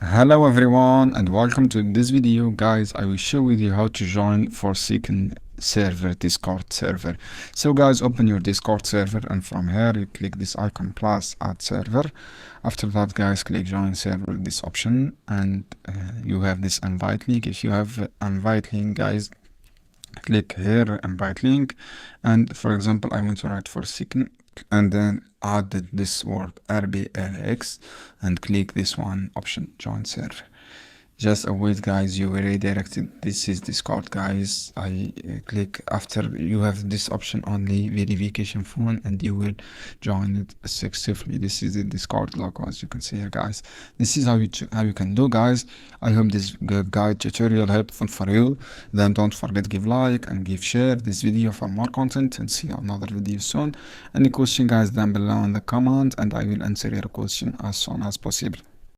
Hello everyone and welcome to this video. Guys, I will share with you how to join Forsaken server, Discord server. So guys, open your Discord server and from here you click this icon plus add server. After that guys, click join server, this option, and you have this invite link. If you have invite link guys, click here invite link, and for example I want to write Forsaken and then add this word RBLX and click this one option, join server. Just await guys, you will redirected. This is Discord guys. I click after you have this option only verification phone and you will join it successfully. This is the Discord logo as you can see here guys. This is how you can do guys. I hope this guide tutorial helpful for you. Then don't forget give like and give share this video for more content, and see you another video soon. Any question guys down below in the comment and I will answer your question as soon as possible.